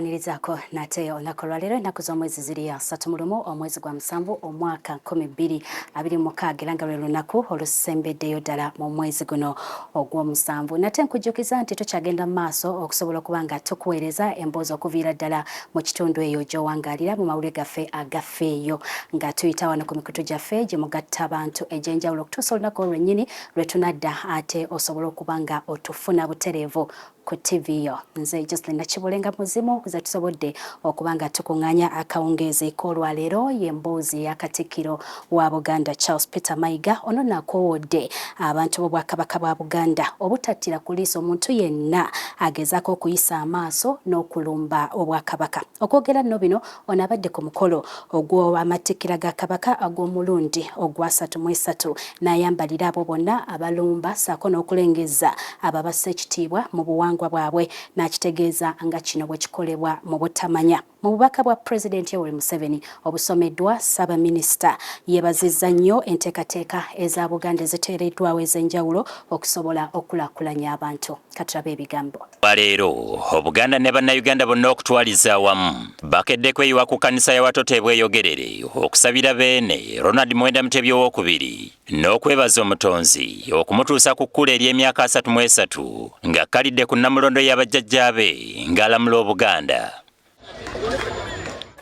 Tukwanirizaako nate olunaku lwaleero ennaku z'omwezi ziri 3 omwezi gwa 7 omwaka 2026 era nga lwe lunaku olusembeddeyo ddala mu mwezi guno ogw'omusanvu. Nate nkujjukiza nti tukyagenda mu maaso okusobola okuba nga tukuweereza emboozi okuviira ddala mu kitundu eyo gy'owangaalira mu mawulire gaffe agafeeyo nga tuyita wano ku mikutu gyaffe gye mugatta abantu egy'enjawulo okutuusa olunaku olwennyini lwe tunadda ate osobola okuba nga otufuna butereevu ku TV yo. Nze Jocelyn Nakibulenga muzimu kuza tusobodde okubanga tukuŋŋaanya akawungeezi k'olwaleero y'emboozi ya Katikkiro wa Buganda Charles Peter Mayiga ono nakowodde abantu b'Obwakabaka bwa Buganda obutattira ku liiso omuntu yenna agezaako okuyisa amaaso n'okulumba Obwakabaka. Okwogera nno bino ono abadde ku mukolo ogw'amatikkira ga Kabaka ag'omulundi ogwa 33 n'ayambalira abo bonna abalumba ssaako n'okulengeza ababassa ekitiibwa mu buwangwa bwabwe n'akitegeeza nga kino bwe kikolebwa mu butamanya. Mu bubaka bwa Pulezidenti Yoweri Museveni obusomeddwa Ssaabaminisita yeebazizza nnyo enteekateeka eza Buganda eziteereddwawo ez'enjawulo okusobola okulaakulanya abantu. Katulabe ebigambo. Leero Obuganda ne Bannayuganda bonna okutwaliza awamu bakedde kweyiwa ku kkanisa ya Watoto Bweyogerere okusabira beene Ronald Muwenda Mutebi II n'okwebaza Omutonzi okumutuusa ku kkula ery'emyaka 33 nga kalidde ku nnamulondo y'abajjajjaabe ng'alamula Obuganda.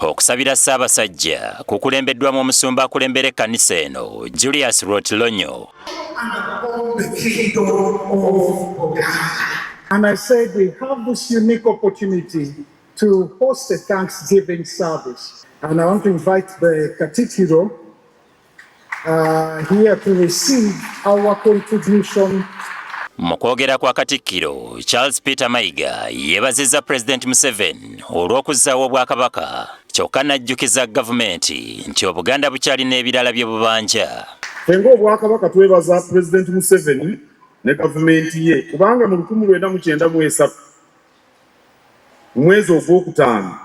Okusabira Ssaabasajja kukulembeddwamu omusumba akulembera ekkanisa eno Julius Rotolonyo. And I said we have this unique opportunity to host a Thanksgiving service. And I want to invite the Katikkiro here to receive our contribution. Mu kwogera kwa Katikkiro, Charles Peter Mayiga yeebazizza President Museveni olw'okuzzaawo Obwakabaka kyokka n'ajjukiza gavumenti nti Obuganda bukyalina ebirala bye bubanja. Fenga Obwakabaka twebaza President Museveni ne gavumenti ye kubanga mu 1993 mwezi ogwokutaano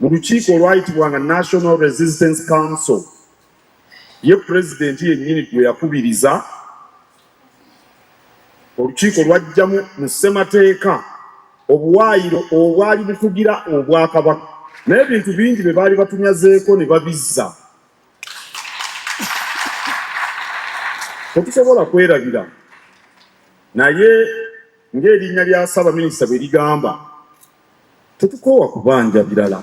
mu lukiiko olwayitibwanga National Resistance Council ye President yennyini gwe yakubiriza olukiiko lwajjamu mu ssemateeka obuwaayiro obwali bufugira Obwakabaka n'ebintu bingi bye baali batunyazeeko ne babizza. Tetusobola kwerabira naye ng'erinnya lya Ssaabaminisita bwe ligamba tetukoowa kubanja birala.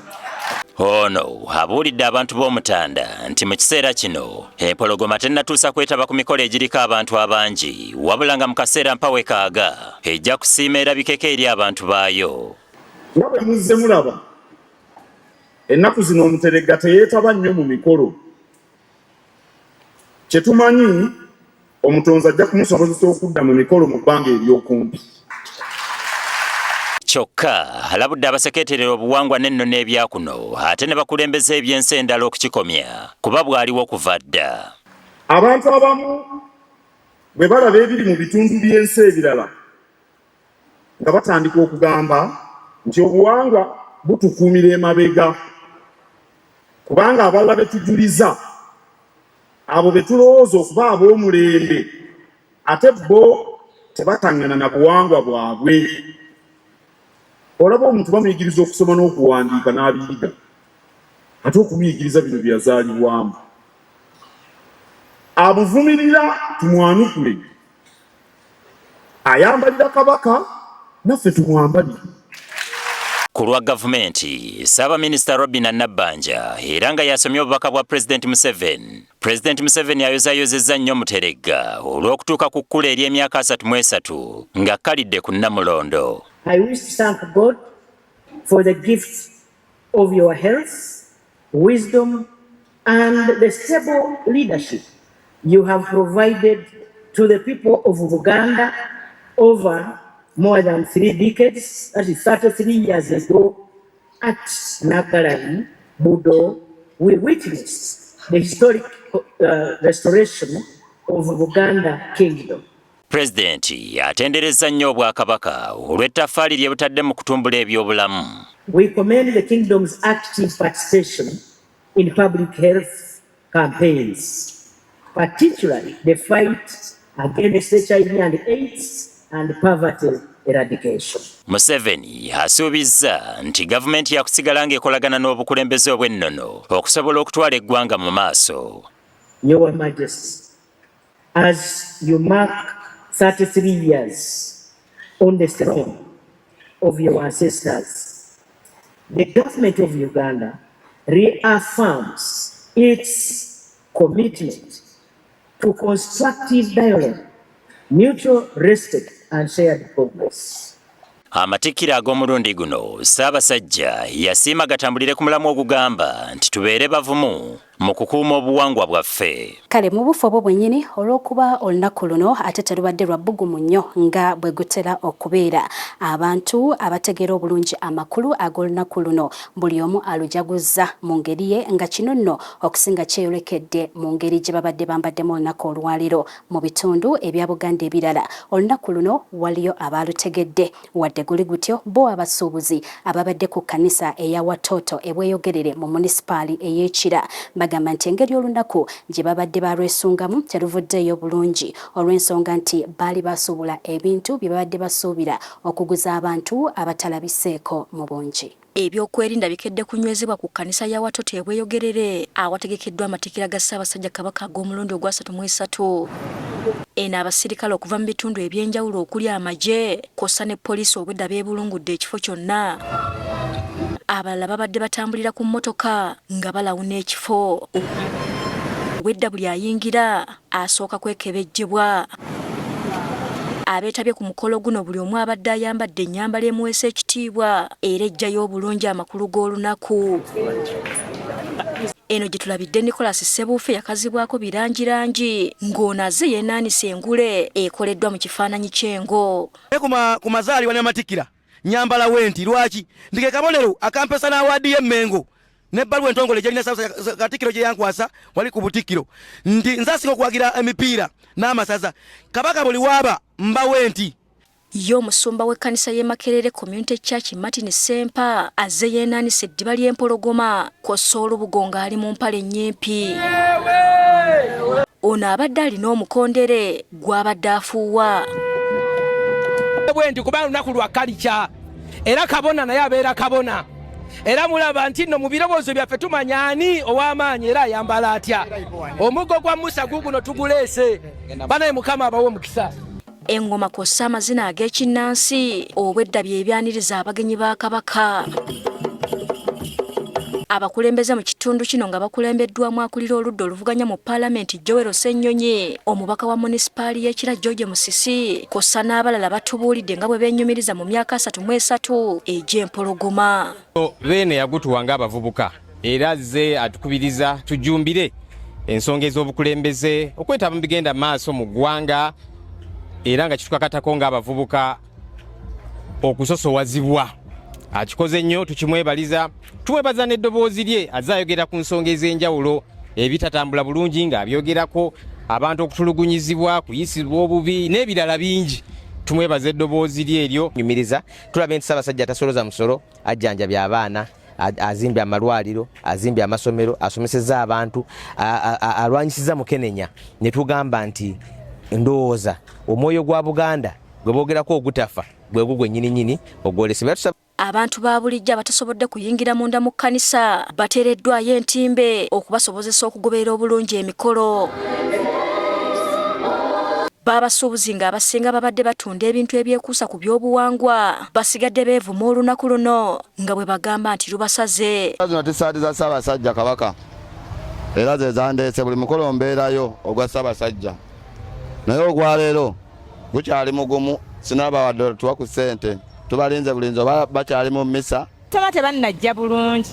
Ono abuulidde abantu b'Omutanda nti mu kiseera kino empologoma tennatuusa kwetaba ku mikolo egiriko abantu abangi wabula nga mu kaseera mpawe kaaga ejja kusiima erabikeko eri abantu baayo. Nga bwe muzze mulaba ennaku zino Omuteregga teyeetaba nnyo mu mikolo. Kye tumanyi Omutonzi ajja kumusobozesa okudda mu mikolo mu bbanga ery'okumpi. Kyokka alabudde abasekeeterera obuwangwa n'ennono ebyakuno ate ne bakulembeza ebyensi endala okukikomya kuba bwaliwo okuva dda. Abantu abamu bwe balaba ebiri mu bitundu by'ensi ebirala nga batandika okugamba nti obuwangwa butukuumira emabega kubanga abalala be tujuliza abo be tulowooza okuba ab'omulembe ate bo tebataŋŋana na buwangwa bwabwe. Olaba omuntu bamuyigiriza okusoma n'okuwandiika n'abiyiga ate okumuyigiriza bino bye yazaalibwamu. Abuvumirira tumwanukule, ayambalira Kabaka naffe tumwambalire. Ku lwa gavumenti, Ssaabaminisita Robin Nabbanja era nga yasomye obubaka bwa President Museveni. President Museveni ayozaayozezza nnyo Muteregga olw'okutuuka ku kkula ery'emyaka 33 nga kalidde ku nnamulondo. I wish to thank God for the gift of your health, wisdom, and the stable leadership you have provided to the people of Uganda over more than 3 decades, that is 33 years ago, at Nakalari, Budo, we witnessed the historic restoration of Uganda Kingdom. Pulezidenti atenderezza nnyo Obwakabaka olw'ettaffaali lye butadde mu kutumbula ebyobulamu. We commend the kingdom's active participation in public health campaigns, particularly the fight against HIV and AIDS and poverty eradication. Museveni asuubizza nti gavumenti yakusigala ng'ekolagana n'obukulembeze obw'ennono okusobola okutwala eggwanga mu maaso. Your Majesty, as you mark 33 years on the throne of your ancestors, the government of Uganda reaffirms its commitment to constructive dialogue, mutual respect and shared progress. Amatikkira ag'omulundi guno Ssaabasajja yasiima gatambulire ku mulamwa ogugamba nti tubeere bavumu mu kukuuma obuwangwa bwaffe. Kale mu bufo obwo bwennyini olw'okuba olunaku luno ate terubadde lwa bbugumu nnyo nga bwe gutera okubeera, abantu abategeera obulungi amakulu ag'olunaku luno buli omu alujaguzza mu ngeri ye, nga kino nno okusinga kyeyolekedde mu ngeri gye babadde bambaddemu olunaku olwaliro mu bitundu ebya Buganda ebirala. Olunaku luno waliyo abaalutegedde, wadde guli gutyo bo abasuubuzi ababadde ku kkanisa eya Watoto ebweyogerere mu munisipaali ey'Ekira bagamba nti engeri olunaku gye babadde balwesungamu teruvuddeeyo bulungi olw'ensonga nti baali basuubula ebintu bye babadde basuubira okuguza abantu abatalabiseeko mu bungi. Ebyokwerinda bikedde kunywezebwa ku kkanisa ya Watoto ebweyogerere awategekeddwa amatikkira ga Ssaabasajja Kabaka ag'omulundi ogwa 33. Eno abasirikale okuva mu bitundu ebyenjawulo okuli amagye kossa ne poliisi obwedda beebulungudde ekifo kyonna. Abalala babadde batambulira ku mmotoka nga balawuna ekifo. Obwedda buli ayingira asooka kwekebejjebwa. Abeetabye ku mukolo guno buli omu abadde ayambadde ennyambala emuweesa ekitiibwa era ejjayo obulungi amakulu g'olunaku. Eno gye tulabidde Nicholas Ssebuufe yakazibwako birangirangi ng'ono azze yeenaanisa engule ekoleddwa mu kifaananyi ky'engo. Ku mazaalibwa n'amatikkira nyambala wenti lwaki ndike kabonero akampesa n'awaadi y'emmengo n'ebbaluwa entongole gyalina Katikkiro gye yankwasa wali ku Butikkiro nti nzasinga okwagira emipiira n'amasaza Kabaka buli waaba mba wenti. Yo omusumba w'ekkanisa y'e Makerere Community Church Martin Sempa azze yeenaanisa eddiba ly'empologoma kw'ossa olubugo ng'ali mu mpale nnyimpi. Ono abadde alina omukondere gw'abadde afuuwa. Bwendi kuba lunaku lwa kalica era kabona naye abeera kabona era mulaba nti nno mu birowoozo byaffe tumanya ani ow'amaanyi era ayambala atya. Omuggo gwa Musa guguno tuguleese banaye Mukama abawe omukisa. Engoma kw'ossa amazina ag'ekinnansi obwedda bye byaniriza abagenyi ba Kabaka. Abakulembeze mu kitundu kino nga bakulembeddwamu akulira oludda oluvuganya mu Paalamenti Joel Ssennyonyi, omubaka wa munisipaali y'Ekira George Musisi, kw'ossa n'abalala batubuulidde nga bwe beenyumiriza mu myaka 33 egy'empologoma. Beene yagutuwa ng'abavubuka era azze atukubiriza tujumbire ensonga ez'obukulembeze okwetaba mu bigenda maaso mu ggwanga era nga kitukakatako ng'abavubuka okusosowazibwa. Akikoze nnyo tukimwebaliza, tumwebaza n'eddoboozi lye azze ayogera ku nsonga ez'enjawulo ebitatambula bulungi ng'abyogerako, abantu okutulugunyizibwa, kuyisibwa obubi n'ebirala bingi. Tumwebaza eddoboozi lye eryo. Nyumiriza tulabe nti Ssaabasajja atasoloza musolo, ajjanjabya abaana, azimbye amalwaliro, azimbye amasomero, asomesezza abantu, alwanyisiza Mukenenya. Ne tugamba nti ndowooza omwoyo gwa Buganda gwe boogerako ogutafa gwe gugwe nnyininyini ogwolesebwa. Abantu ba bulijjo abatasobodde kuyingira munda mu kkanisa bateereddwayo entimbe okubasobozesa okugoberera obulungi emikolo. Babasuubuzi ng'abasinga babadde batunda ebintu ebyekuusa ku by'obuwangwa basigadde beevuma olunaku luno nga bwe bagamba nti lubasaze. Zino tisaadi za Ssaabasajja Kabaka era ze zandeese buli mukolo mbeerayo ogwa Ssaabasajja, naye ogwaleero gukyali mugumu. Sinabawadde tuwa ku ssente, tubalinze bulinzi oba bakyali mu mmisa. Taba tebannajja bulungi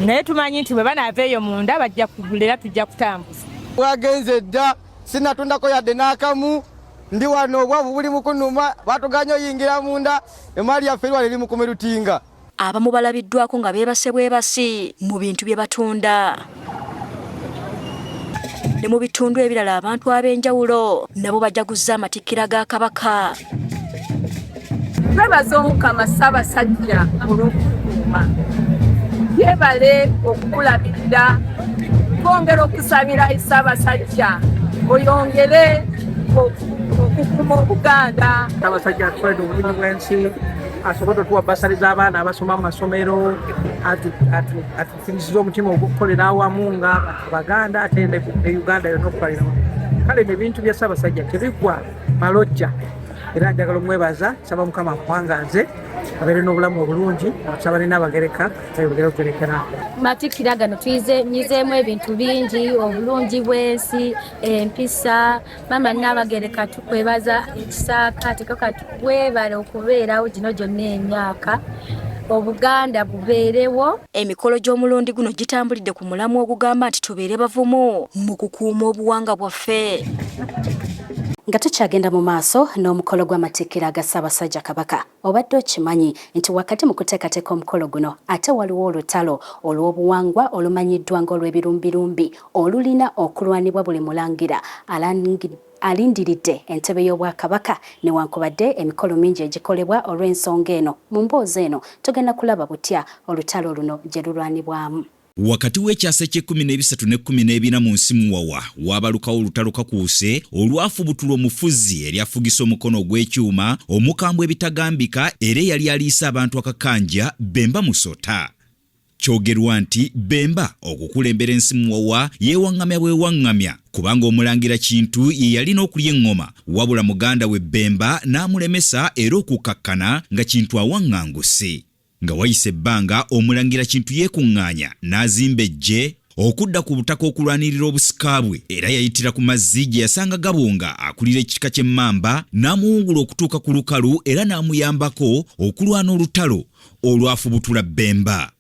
naye tumanyi nti bwe banaava eyo munda bajja kugula era tujja kutambuza. Bwagenze dda sinatundako yadde n'akamu, ndi wano obwavu buli mukunuma batuganya oyingira munda emaali yaffe eriwala eri mukome lutinga. Abamu balabiddwako nga beebase bwebasi mu bintu bye batunda. Ne mu bitundu ebirala abantu ab'enjawulo nabo bajaguzza amatikkira ga Kabaka. Twebaza Omukama Ssaabasajja olw'okukuuma, yeebale okukulabirira, twongera okusabira Ssaabasajja oyongere okukuuma Obuganda. Abasajja atwalidde obulungi bw'ensi asobodde otuwa basale z'abaana abasoma mu masomero atufiiriziza omutima ogw'okukolera awamu nga Abaganda ate ne Uganda yonna okukolera wamu. Kale ebintu bya Ssaabasajja tebiggwa malojja era njagala omwebaza nsaba Mukama amuwangaze abeere n'obulamu obulungi atusaba n'Abagereka ayogere okugerekera. Matikkira gano tuyizeemu ebintu bingi, obulungi bw'ensi, empisa. Mama n'Abagereka tukwebaza ekisaaka tekaka twebale okubeerawo gino gyonna emyaka Obuganda bubeerewo. Emikolo gy'omulundi guno gitambulidde ku mulamwa ogugamba nti tubeere bavumu mu kukuuma obuwangwa bwaffe. Nga tukyagenda mu maaso n'omukolo gw'amatikkira aga Ssaabasajja Kabaka, obadde okimanyi nti wakati mu kuteekateeka omukolo guno ate waliwo olutalo olw'obuwangwa olumanyiddwa ng'olw'ebirumbirumbi olulina okulwanibwa buli mulangira alindiridde entebe y'Obwakabaka newankubadde emikolo mingi egikolebwa olw'ensonga eno. Mu mboozi eno tugenda kulaba butya olutalo luno gye lulwanibwamu. Wakati w'ekyasa ky'e13 ne 14 mu nsi muwawa wabalukawo olutalo kakuuse olwafubutula omufuzi eryafugisa omukono gw'ekyuma omukambwe ebitagambika era yali aliisa abantu akakanja Bemba Musota. Kyogerwa nti Bemba okukulembera ensi muwawa yeewaŋŋamya bwewaŋŋamya kubanga omulangira Kintu ye yalina okulya eŋŋoma wabula muganda we Bemba n'amulemesa era okukakkana nga Kintu awaŋŋanguse. Nga wayise ebbanga omulangira Kintu yeekuŋŋaanya n'azimba eggye okudda ku butaka okulwanirira obusika bwe era yayitira ku mazzi gye yasanga Gabonga akulira ekika ky'emmamba n'amuwungula okutuuka ku lukalu era n'amuyambako okulwana olutalo olwafubutula Bemba.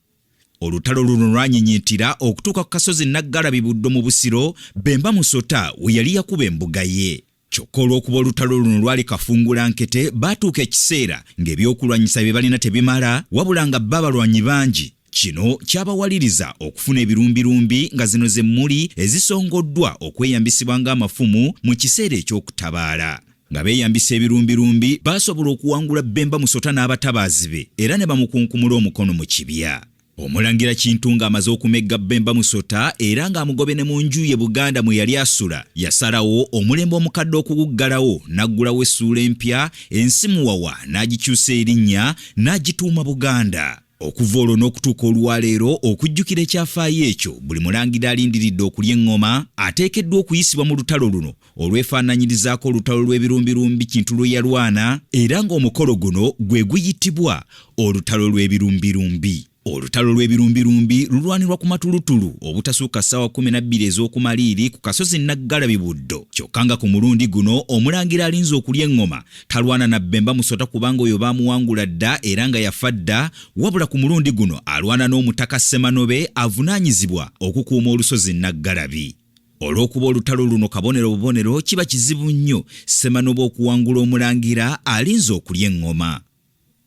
Olutalo luno lwanyenyetira okutuuka ku kasozi Naggalabi Buddo mu Busiro Bemba Musota we yali yakuba embuga ye. Kyokka olw'okuba olutalo luno lwali kafungula nkete baatuuka ekiseera ng'ebyokulwanyisa bye balina tebimala wabula nga b'abalwanyi bangi. Kino kyabawaliriza okufuna ebirumbirumbi nga zino ze mmuli ezisongoddwa okweyambisibwa ng'amafumu mu kiseera eky'okutabaala. Nga beeyambisa ebirumbirumbi baasobola okuwangula Bemba Musota n'abatabaazi be era ne bamukunkumula omukono mu kibya. Omulangira Kintu ng'amaze okumegga Bemba Musota era ng'amugobe ne mu nju ye Buganda mwe yali asula yasalawo omulembe omukadde okuguggalawo n'aggulawo essuula empya ensi muwawa n'agikyusa erinnya n'agituuma Buganda. Okuva olwo n'okutuuka olwaleero okujjukira ekyafaayo ekyo buli mulangira alindiridde okulya eŋŋoma ateekeddwa okuyisibwa mu lutalo luno olwefaananyirizaako olutalo lw'ebirumbirumbi Kintu lwe yalwana era ng'omukolo guno gwe guyitibwa olutalo lw'ebirumbirumbi. Olutalo lw'ebirumbirumbi lulwanirwa ku matulutulu obutasuuka ssaawa 12 ez'okumaliiri ku kasozi Naggalabi Buddo. Kyokka nga ku mulundi guno omulangira alinze okulya eŋŋoma talwana na Bemba Musota kubanga oyo baamuwangula dda era nga yafa dda, wabula ku mulundi guno alwana n'omutaka Ssemanobe avunaanyizibwa okukuuma olusozi Naggalabi. Olw'okuba olutalo luno kabonero bubonero kiba kizibu nnyo Ssemanobe okuwangula omulangira alinze okulya eŋŋoma.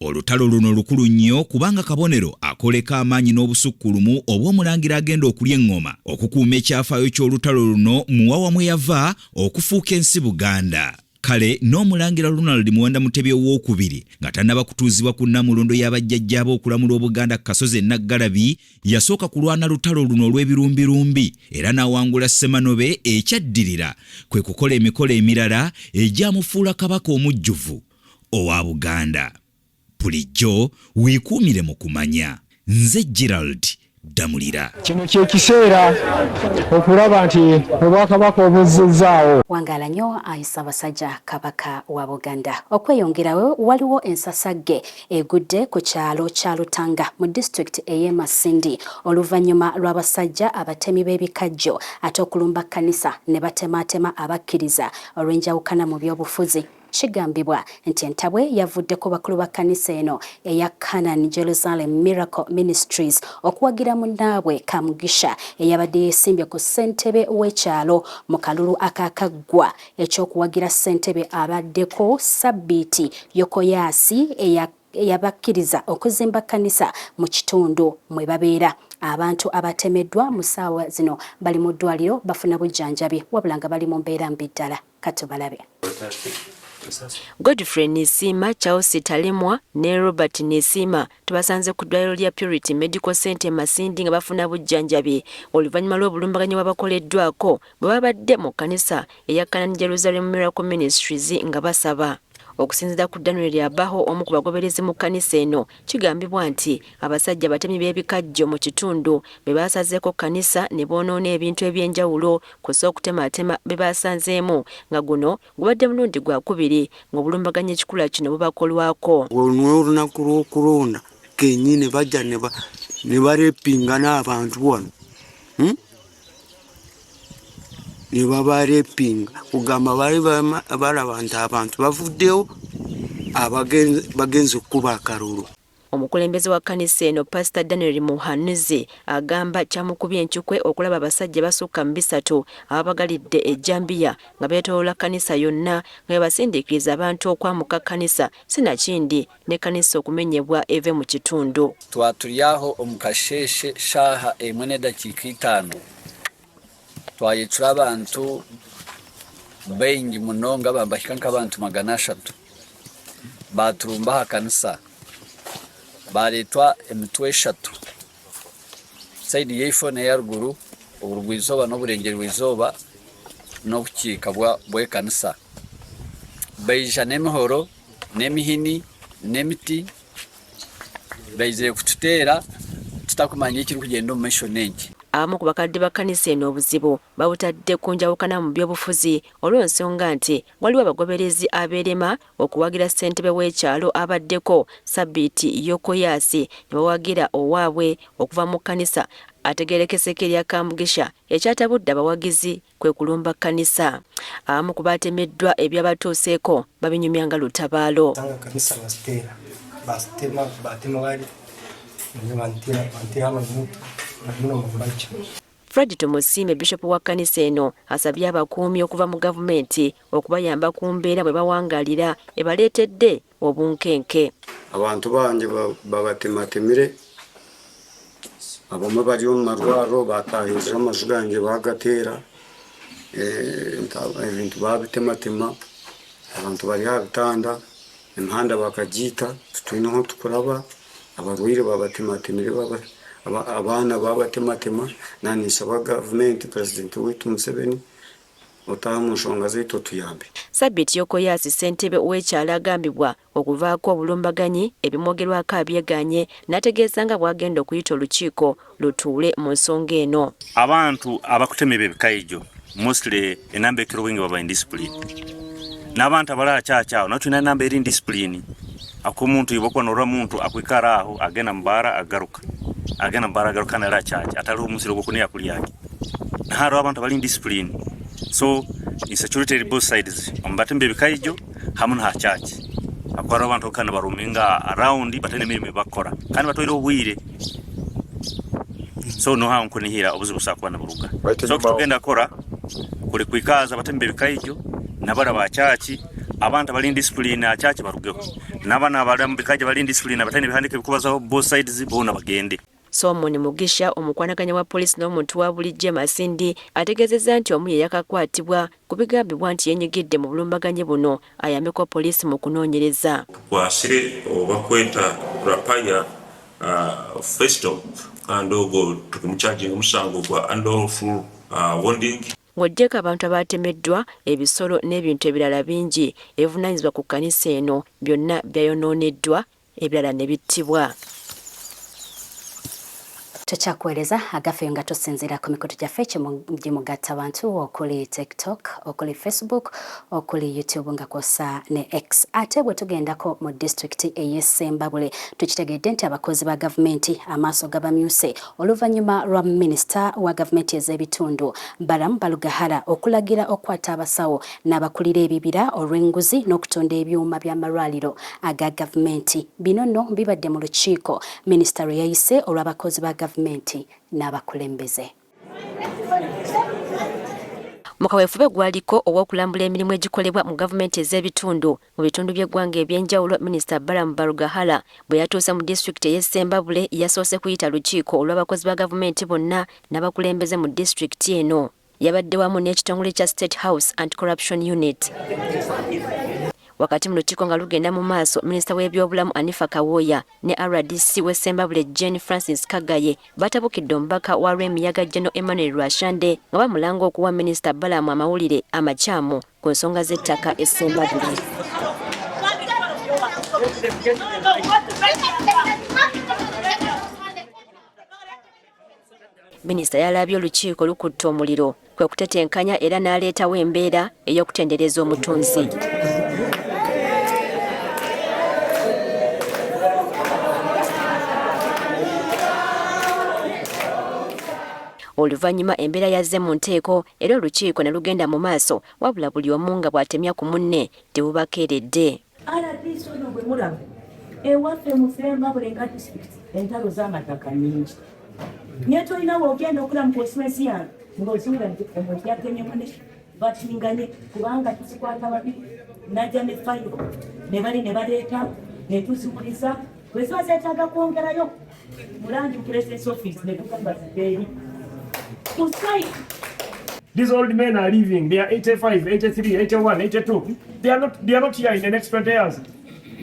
Olutalo luno lukulu nnyo kubanga kabonero akoleka amaanyi n'obusukkulumu obw'omulangira agenda okulya eŋŋoma okukuuma ekyafaayo ky'olutalo luno muwawa mwe yava okufuuka ensi Buganda. Kale n'omulangira Ronald Muwenda Mutebi owookubiri nga tannaba kutuuzibwa ku nnamulondo y'abajjajjaabe okulamula Obuganda ku kasozi Naggalabi yasooka kulwana lutalo luno olw'ebirumbirumbi era n'awangula Ssemanobe. Ekyaddirira kwe kukola emikolo emirala egyamufuula kabaka omujjuvu owa Buganda. Bulijjo weekuumire mu kumanya. Nze Gerald Damulira. Kino ky'ekiseera okulaba nti Obwakabaka obuzzizaawo. Wangaala nnyo Ayi Ssaabasajja Kabaka wa Buganda. Okweyongerawo waliwo ensasagge egudde ku kyalo kya Lutanga mu disitulikiti ey'e Masindi oluvannyuma lw'abasajja abatemi b'ebikajjo ate okulumba kkanisa ne batemaatema abakkiriza olw'enjawukana mu by'obufuzi. Kigambibwa nti entabwe yavudde ku bakulu ba kkanisa eno eya Canaan Jerusalem Miracle Ministries okuwagira munnaabwe Kamugisha eyabadde yeesimbye ku ssentebe w'ekyalo mu kalulu akakaggwa ekyokuwagira ssentebe abaddeko Sabbiiti Yokoyaasi eyabakkiriza okuzimba kkanisa mu kitundu mwe babeera. Abantu abatemeddwa mu ssaawa zino bali mu ddwaliro bafuna bujjanjabi wabula nga bali mu mbeera mbi ddala. Katubalabe. Godfrey Nisima, Charles Talemwa ne Robert Nisima tubasanze ku ddwaliro lya Purity Medical Center Masindi nga bafuna bujjanjabi oluvannyuma lw'obulumbaganyi bwabakoleddwako bwe babadde mu kkanisa eya Canaan Jerusalem Miracle Ministries nga basaba. Okusinziira ku Daniel Lyabaho omu ku bagoberezi mu kkanisa eno kigambibwa nti abasajja batemi b'ebikajjo mu kitundu be baasazeeko kkanisa ne boonoona ebintu eby'enjawulo kusa okutematema be baasanzeemu nga guno gubadde mulundi gwa kubiri ng'obulumbaganyi ekikula kino bubakolwako. Olunaku lw'okulonda kennyini bajja ne barepinga n'abantu wano ne babarepinga kugamba bali balaba nti abantu bavuddewo bagenze okukuba akalulu. Omukulembeze wa kkanisa eno Pastor Daniel Muhanuzi agamba kyamukubye enkyukwe okulaba abasajja basukka mu 3 ababagalidde ejjambiya nga beetoloola kkanisa yonna nga basindiikiriza abantu okwamuka kkanisa sinakindi ne kkanisa okumenyebwa eve mu kitundu. Twatulyaho omukasheshe shaha emwe n'eddakiika 5 twayicura abantu baingi muno nga bambahika nk'abantu 300 baturumba ha kanisa baletwa emitwe 3 saidi y'ifo ne yaruguru oburugwizoba n'oburengeri bw'izoba n'obukiika bw'ekanisa baija n'emihoro n'emihini n'emiti baizire kututeera tutakumanya ekiri kugenda omu maisho n'enki. Abamu ku bakadde ba kkanisa eno obuzibu babutadde ku njawukana mu by'obufuzi olw'ensonga nti waliwo abagoberezi abeerema okuwagira ssentebe w'ekyalo abaddeko Sabiti Yokoyasi ne bawagira owaabwe okuva mu kkanisa ategeerekeseko erya Kamugisha ekyatabudde abawagizi kwe kulumba kkanisa. Abamu ku baatemeddwa ebyabatuuseeko babinyumya nga lutabaalo. Fred Tomusime, Bishop wa kkanisa eno, asabye abakuumi okuva mu gavumenti okubayamba ku mbeera bwe bawangaalira ebaleetedde obunkenke. Abantu bangi babatematemire, abamu bali omu marwaro batahiriza amaju gange bagateera, ebintu babitematema, abantu bali ha bitanda, emihanda bakagiita, tutwineho tukuraba, abarwaire babatematemire abana babatematema nanisaba gavumenti President wetu Museveni otaha mu nsonga zaitu tuyambe. Sabiti Yokoyasi ssentebe w'ekyalo agambibwa okuvaako obulumbaganyi ebimwogerwako abyeganye n'ategeeza nga bwagenda okuyita olukiiko lutuule mu nsonga eno. Abantu abakutemera ebikaijo mostly enamba ekiro bwingi baba indiscipline n'abantu abalala kyakyawo natulina enamba eri indiscipline akomuntu ibokwanora muntu akwikara aho agenda mbara agaruka nara chachi atali omusiro gwokuneya kuli yake naharo abantu bali indiscipline so insecurity both sides ombatembe bikaijo hamuna ha chachi akwara abantu kana baruminga around batene mirimo bakora kandi batoire obwire so no ha nkunihira obuzibu sakwana buruga so kugenda kora kuli kwikaza batembe bikaijo nabara ba chachi abantu bali indiscipline a chachi barugeho nabana abadamu bikaijo bali indiscipline batene bihandike bikubaza both sides bona bagende. Solomon Mugisha omukwanaganya wa polisi n'omuntu wa bulijjo Masindi ategeezezza nti omu ye yakakwatibwa ku bigambibwa nti yenyigidde mu bulumbaganyi buno ayambeko polisi mu kunoonyereza. Kwasire obakweta Rapaya Festo andogo tukumucharging omusango gwa unlawful wounding. Ng'oddeko abantu abaatemeddwa ebisolo n'ebintu ebirala bingi ebivunaanyizibwa ku kkanisa eno byonna byayonooneddwa ebirala ne bittibwa. Tukyakuweereza agafe nga tusinziira ku mikutu gyaffe gimugatta abantu okuli TikTok, okuli Facebook, okuli YouTube nga kwosa ne X. Ate bwe tugendako mu disitulikiti ey'e Ssembabule tukitegedde nti abakozi ba gavumenti amaaso gabamyuse oluvannyuma lwa minisita wa gavumenti ez'ebitundu Balamu Balugahara okulagira okukwata abasawo n'abakulira ebibira olw'enguzi n'okutunda ebyuma by'amalwaliro aga gavumenti. Bino nno bibadde mu lukiiko minisita lwe yayise olw'abakozi ba gavumenti n'abakulembeze. Mu kaweefube gwaliko ow'okulambula emirimu egikolebwa mu gavumenti ez'ebitundu mu bitundu by'eggwanga eby'enjawulo, minisita Balamu Balugahara bwe yatuuse mu disitulikiti ey'e Ssembabule yasoose kuyita lukiiko olw'abakozi ba gavumenti bonna n'abakulembeze mu disitulikiti eno. Yabadde wamu n'ekitongole kya State House Anti-Corruption Unit. Wakati mu lukiiko nga lugenda mu maaso, minisita w'ebyobulamu Anifa Kawoya ne RDC w'Essembabule Jane Francis Kagaye batabukidde omubaka wa Rwemiyaga General Emmanuel Rwashande nga bamulanga okuwa minisita Balamu amawulire amakyamu ku nsonga z'ettaka Essembabule. Minisita yalabye olukiiko lukutte omuliro kwe kutetenkanya era n'aleetawo embeera ey'okutendereza omutonzi. Oluvannyuma embeera yazze mu nteeko era olukiiko ne lugenda mu maaso wabula buli omu nga bw'atemya ku munne tebubakeeredde. RDC ono bwe mulaba ewaffe mu Ssembabule nga disitulikiti entalo z'amataka nnyingi. Naye tolina bw'ogenda okula mu konstituensi yange ng'ozuula nti omuntu yatemye munne batinganye kubanga tuzikwata babiri najja ne fayiro ne bali ne baleeta ne tuziwuliza bwe ziba zeetaaga kwongerayo mulangi president's office ne tugamba ziteeri. These old men are living. They are 85, 83, 81, 82. They are not here in the next 20 years.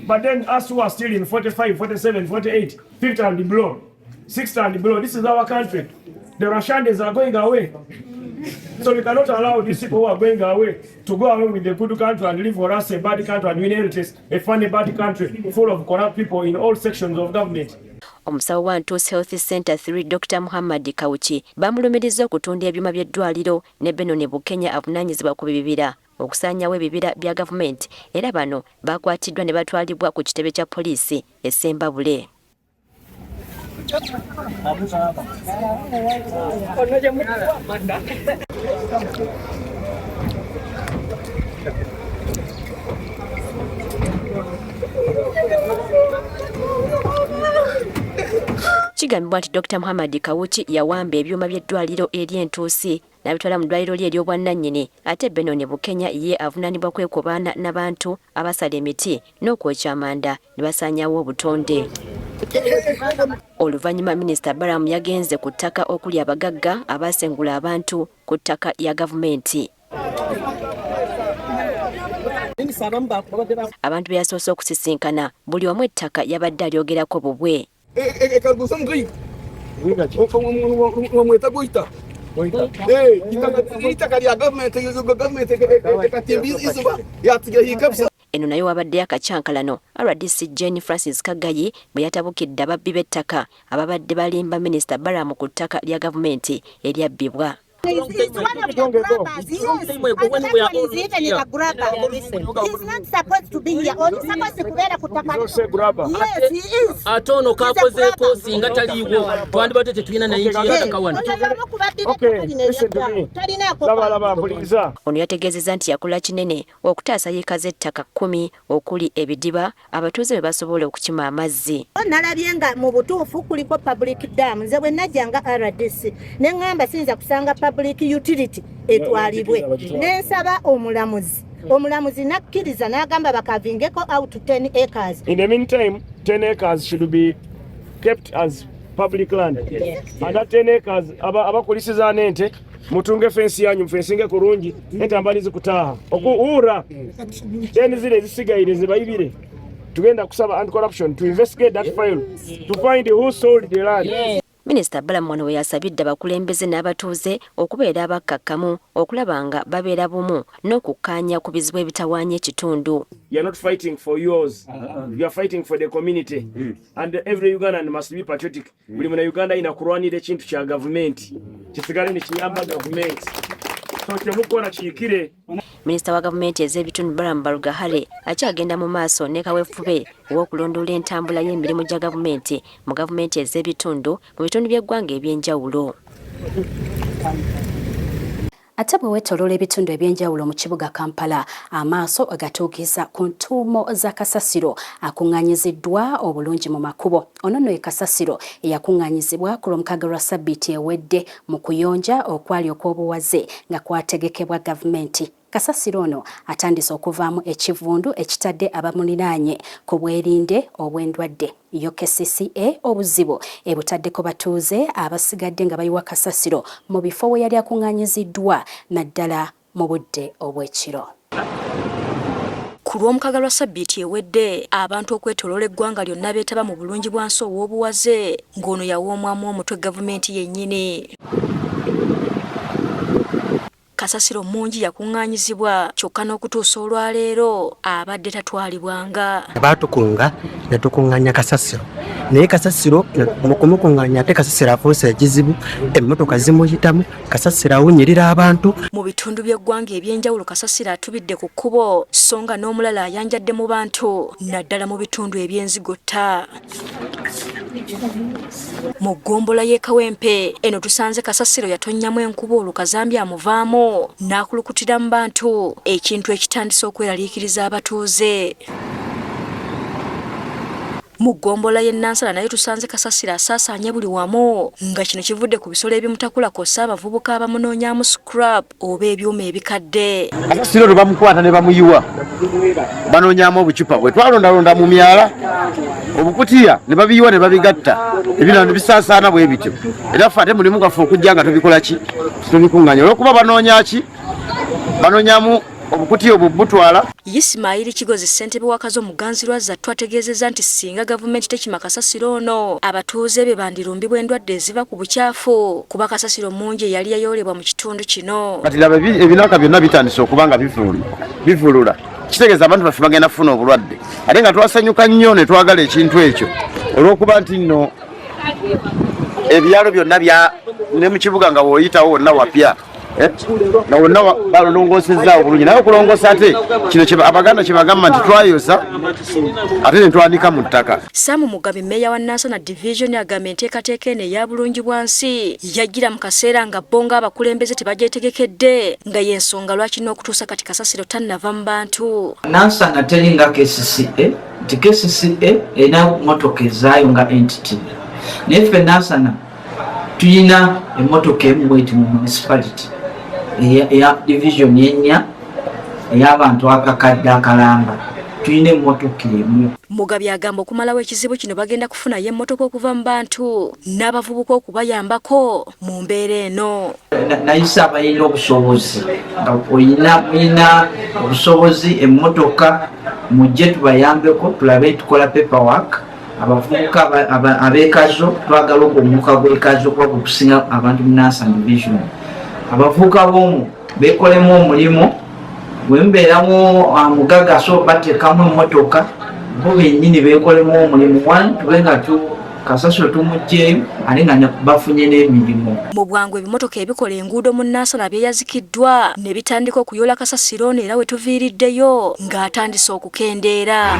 But then us who are still in 45, 47, 48, 50 and below, 60 and below, this is our country. The Rashandes are going away. So we cannot allow these people who are going away to go away with the good country and live for us a bad country and we inherit a funny bad country full of corrupt people in all sections of government. Omusawo wa Ntuusi Health Center 3 Dr. Muhammad Kawuki bamulumiriza okutunda ebyuma by'eddwaliro ne Benoni Bukenya avunaanyizibwa ku bibira okusaanyawo ebibira bya gavumenti era bano bakwatiddwa ne batwalibwa ku kitebe kya poliisi e Ssembabule. Kigambibwa nti Dr. Muhammad Kawuki yawamba ebyuma by'eddwaliro ery'Entuusi n'abitwala mu ddwaliro lye ery'obwannannyini ate Benoni Bukenya ye avunaanibwa kwekobaana n'abantu abasala emiti n'okwokya amanda ne basaanyawo obutonde. Oluvannyuma minisita Balamu yagenze ku ttaka okuli abagagga abaasengula abantu ku ttaka lya gavumenti. Abantu be yasoose okusisinkana buli omu ettaka yabadde alyogerako bubwe. Eno nayo wabaddeyo akacyankalano RDC Jane Francis Kagayi bwe yatabukidde ababbi b'ettaka ababadde balimba minisita Balamu ku ttaka lya gavumenti eryabbibwa. He's one of the grabbers. Yes. And that one is even a grabber. He's not supposed to be here. Only supposed to be there. Yes, he is. Atono kakozeeko singa taliiwo twandibadde tetulina naye nti wano. Ono yategeezezza nti yakola kinene okutaasa yiika z'ettaka 10 okuli ebidiba abatuuze be basobola okukima amazzi. Nalabye nga mu butuufu kuliko public dam. Nze bwe najja nga RDC ne ngamba siyinza kusanga public utility etwalibwe nensaba omulamuzi nakkiriza n'agamba bakavingeko out to 10 acres. In the meantime 10 acres should be kept as public land. Yes. And that 10 acres abakulisiza n'ente mutunge fensi yanyu mfensinge kurungi entambali zikutaha okuura 10 zile zisigaire zibayibire tugenda kusaba anti-corruption to investigate that file to find who sold the land. Yes. Minisita Balamu wano we yasabidde abakulembeze n'abatuuze okubeera abakkakkamu okulaba nga babeera bumu n'okukkaanya ku bizibu ebitawaanya ekitundu. You are not fighting for yours. You are fighting for the community. And every Ugandan must be patriotic. Buli muna Uganda inakulwanira ekintu kya gavumenti. Kisigale ne kiyamba gavumenti. Minisita wa gavumenti ez'ebitundu Balamu Barugahale akyagenda mu maaso ne kaweefube w'okulondoola entambula y'emirimu gya gavumenti mu gavumenti ez'ebitundu mu bitundu by'eggwanga eby'enjawulo. Ate bwe weetooloola ebitundu ebyenjawulo mu kibuga Kampala, amaaso agatuukiza ku ntuumo za kasasiro akuŋŋaanyiziddwa obulungi mu makubo. Ono nno ye kasasiro eyakuŋŋaanyizibwa ku lw'omukaaga lwa ssabbiiti ewedde mu kuyonja okwali okw'obuwaze nga kwategekebwa gavumenti. Kasasiro ono atandise okuvaamu ekivundu ekitadde abamuliraanye ku bwerinde obw'endwadde. UKCCA obuzibu ebutaddeko batuuze abasigadde nga bayiwa kasasiro mu bifo we yali akuŋŋaanyiziddwa naddala mu budde obw'ekiro. Ku ku lw'omukaga lwa sabbiiti ewedde abantu okwetoloola eggwanga lyonna beetaba mu bulungi bwansi ow'obuwaze ng'ono yawa omwamu omutwe gavumenti yennyini. Kasasiro mungi yakuŋŋaanyizibwa kyokka n'okutuusa olwaleero abadde tatwalibwanga. Baatukunga ne tukuŋŋaanya kasasiro naye kasasiro mu kumukuŋŋaanya ate kasasiro afuuse ekizibu emmotoka zimuyitamu kasasiro awunyirira abantu. Mu bitundu by'eggwanga eby'enjawulo kasasiro atubidde ku kkubo so nga n'omulala ayanjadde mu bantu naddala mu bitundu eby'enzigotta. Mu ggombolola y'e Kawempe eno tusanze kasasiro yatonnyamu enkuba olukazambi amuvaamu n'akulukutira mu bantu ekintu ekitandise okweraliikiriza abatuuze. Mu ggombolola y'e Nansana naye tusanze kasasiro asaasaanye buli wamu nga kino kivudde ku bisolo ebimutakula kw'ossa abavubuka abamunoonyaamu scrap oba ebyuma ebikadde. Kasasiro lwe bamukwata ne bamuyiwa banoonyaamu obucupa bwe twalondalonda mu myala obukutiya ne babiyiwa ne babigatta ebirala ne bisaasaana bwe bityo era ffe ate mulimu gaffe okujja nga tubikola ki tubikuŋŋaanya olw'okuba banoonya ki banoonyaamu obukutiya obwo butwala. Ismaili Kigozi ssentebe w'akazo Muganzirwazza twategeezezza nti singa gavumenti tekima kasasiro ono abatuuze be bandirumbibwa endwadde eziva ku bukyafu kuba kasasiro mungi eyali yayoolebwa mu kitundu kino. Kati laba ebinaka byonna bitandise okuba nga bivulula kitegeeza abantu baffe bagenda kufuna obulwadde ate nga twasanyuka nnyo ne twagala ekintu ekyo olw'okuba nti nno ebyalo byonna ne mu kibuga nga w'oyitawo wonna wapya na wonna balongosezaawo bulungi naye okulongosa ate kino abaganda kyebagamba nti twayosa ate ne twanika mu ttaka. Saamu Mugabe mmeeya wa Nansana Division agambye enteekateeka eno eya bulungi bwansi yajjira mu kaseera nga bo ng'abakulembeze tebagyetegekedde nga y'ensonga lwaki n'okutuusa kati kasasiro tannava mu bantu. Nansana teringa KCCA nti KCCA erina mmotoka ezaayo nga entity naye ffe Nansana tulina emmotoka emu bweti mu municipality eya division yennya ey'abantu akakadde akalamba tulina emmotoka emu. Mugabe agamba okumalawo ekizibu kino bagenda kufunayo emmotoka okuva mu bantu n'abavubuka okubayambako mu mbeera eno. Nayise abalina obusobozi mulina obusobozi emmotoka mujje tubayambeko tulabe tukola paperwork abavubuka ab'ekazo twagala ogw'omuka gw'ekazo kuba gukusinga abantu mu Nansana Division. Abavubuka b'omu beekolemu omulimu bwe mubeeramu mugaga so bateekamu emmotoka bo bennyini beekolemu omulimu tube nga kasasiro tumuggyeyo ate nga bafunye n'emirimu. Mu bwangu ebimotoka ebikola enguudo mu Nansana byeyazikiddwa ne bitandika okuyoola kasasiro ono era we tuviiriddeyo ng'atandise okukendeera.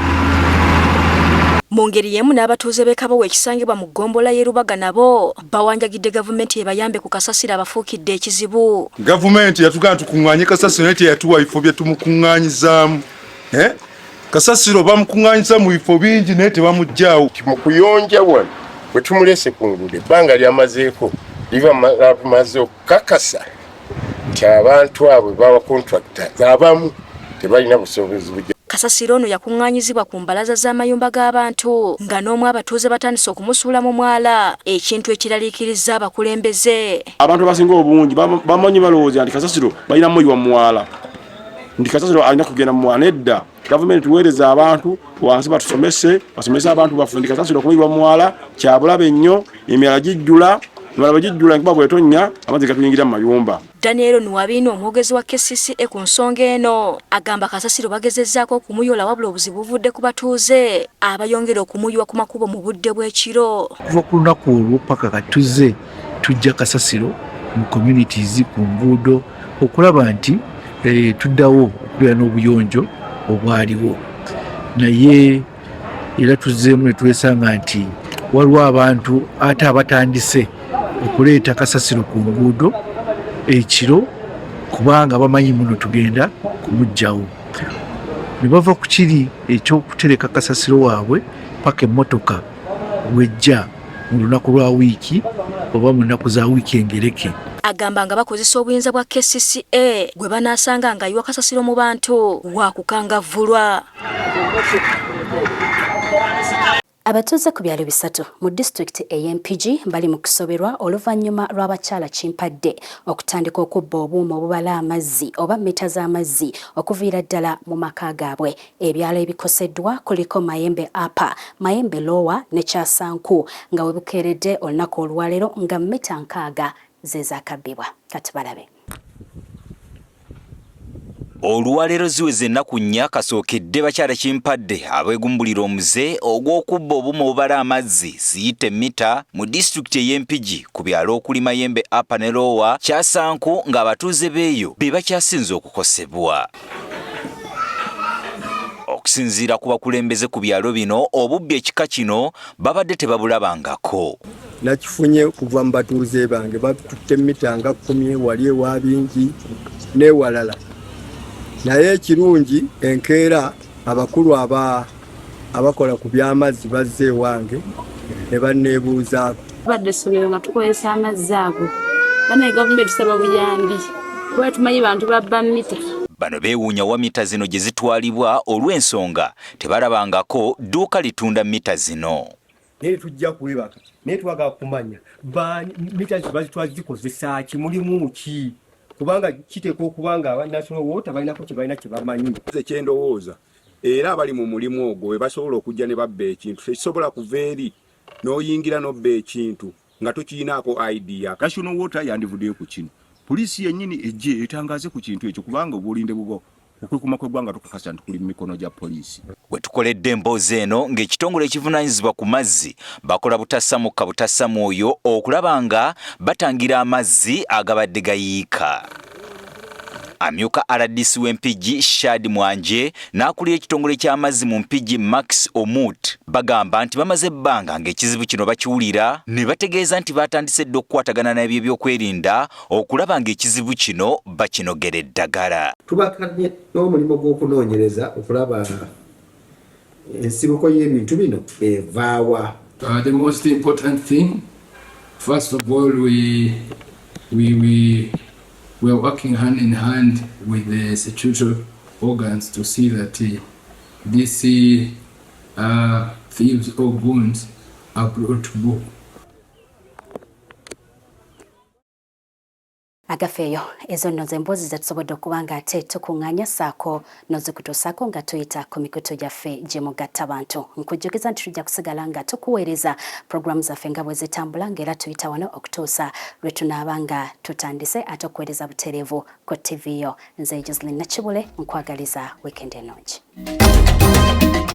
Mu ngeri y'emu n'abatuuze b'e Kabowa ekisangibwa mu ggombolola y'e Rubaga nabo bawanjagidde gavumenti ebayambe ku kasasiro abafuukidde ekizibu. Gavumenti yatugamba tukuŋŋaanye kasasiro naye teyatuwa bifo bye tumukuŋŋaanyizaamu. Kasasiro bamukuŋŋaanyiza mu bifo bingi naye tebamuggyaawo. Mu kuyonja wano bwe tumulese ku nguudo ebbanga lyamazeeko limaze okukakasa nti abantu abo bawa kontrakita abamu tebalina busobozi bujja. Kasasiro ono yakuŋŋaanyizibwa ku mbalaza z'amayumba g'abantu nga n'omu abatuuze batandise okumusuula mu mwala ekintu ekiraliikiriza abakulembeze. Abantu abasinga obungi bamanyi balowooza nti kasasiro balina muyiwa mu mwala nti kasasiro alina kugenda mu mwala. Nedda gavumenti tuweereza abantu wansi basomese abantu baffe nti kasasiro okumuyiwa mu mwala kyabulabe nnyo emirala gijjula enkuba bw'etonnya amazzi gatuyingira mu mayumba. Daniel Nwabino omwogezi wa KCCA ku nsonga eno agamba kasasiro bagezezzaako okumuyola wabula obuzibu buvudde ku batuuze abayongera okumuyiwa ku makubo mu budde bw'ekiro. Kuva ku lunaku olwo paka katuze tujja kasasiro mu communities ku nguudo okulaba nti tuddawo okubeera n'obuyonjo obwaliwo naye era tuzzeemu ne twesanga nti waliwo abantu ate abatandise okuleeta kasasiro ku nguudo ekiro kubanga bamanyi muno tugenda kumuggyawo ne bava ku kiri ekyokutereka kasasiro waabwe paka emmotoka wejja mu lunaku lwa wiiki oba mu nnaku za wiiki engereke. Agamba nga bakozesa obuyinza bwa KCCA gwe banaasanga ng'ayiwa kasasiro mu bantu wa kukangavvulwa. Abatuuze ku byalo bisatu mu disitulikiti ey'Empigi bali mu kusoberwa oluvannyuma lw'abakyala kimpadde okutandika okubba obuuma obubala amazzi oba mita z'amazzi okuviira ddala mu maka gaabwe. Ebyalo ebikoseddwa kuliko Mayembe Upper, Mayembe Lower ne Kyasanku nga we bukeeredde olunaku olwaleero nga mita 6 ze zaakabbibwa. Kati balabe. Olwaleero ziweze ennaku 4 kasookedde bakyala kimpadde abeegumbulira omuze ogw'okubba obuuma obubala amazzi ziyite mita mu disitulikiti ey'Empigi ku byalo okuli Mayembe Upper ne Lower, Kyasanku ng'abatuuze b'eyo be bakyasinze okukosebwa. Okusinziira ku bakulembeze ku byalo bino, obubbi ekika kino babadde tebabulabangako. Nakifunye kuva mu batuuze bange batutte mita nga 10 wali ewa bingi n'ewalala. Naye ekirungi enkeera abakulu abakola ku by'amazzi bazze ewange ne banneebuuzaako. Badde essomero nga tukozesa amazzi ago. Banaye gavumenti tusaba buyambi kuba tumanyi bantu babba mita. Bano beewuunya wa mita zino gye zitwalibwa olw'ensonga tebalabangako dduuka litunda mita zino. Naye tujja kwebaka naye twagala kumanya mita bazitwazikozesa ki, mulimu ki? Kubanga kiteekwa okuba nga National Water balinako kye balina kye bamanyi. Kyendowooza era abali mu mulimu ogwo we basobola okujja ne babba ekintu tekisobola kuva eri n'oyingira n'obba ekintu nga tokiyinaako ID ya National Water yandivuddeyo ku kino. Poliisi yennyini ejje etangaze ku kintu ekyo kubanga obulinde bubwo okwekuma kw'eggwanga tukakasa nti kuli mu mikono gya poliisi. We tukoledde emboozi eno ng'ekitongole ekivunaanyizibwa ku mazzi bakola butassamukka butassamwoyo okulaba nga batangira amazzi agabadde gayiika. Amyuka RDC w'Empigi Shad Mwanje n'akulira ekitongole ky'amazzi mu Mpigi Max Omut bagamba nti bamaze ebbanga ng'ekizibu kino bakiwulira ne bategeeza nti batandise dde okukwatagana n'ebyo ebyokwerinda okulaba ng'ekizibu kino bakinogera eddagala. Tubakanye n'omulimu gw'okunoonyereza okulaba ensibuko y'ebintu bino evaawa. The most important thing, first of all, we are working hand in hand with the statutory organs to see that these thieves or goons are brought to book. Agafeyo ezo nno z'emboozi zetusobodde okuba nga ate tukuŋŋaanya ssaako n'ozikutuusaako nga tuyita ku mikutu gyaffe gye mugatta abantu. Nkujjukiza nti tujja kusigala nga tukuweereza puroguramu zaffe nga bwe zitambula ng'era tuyita wano okutuusa lwe tunaaba nga tutandise ate okuweereza butereevu ku TV yo. Nze Jocelyn Nakibule nkwagaliza weekend ennungi.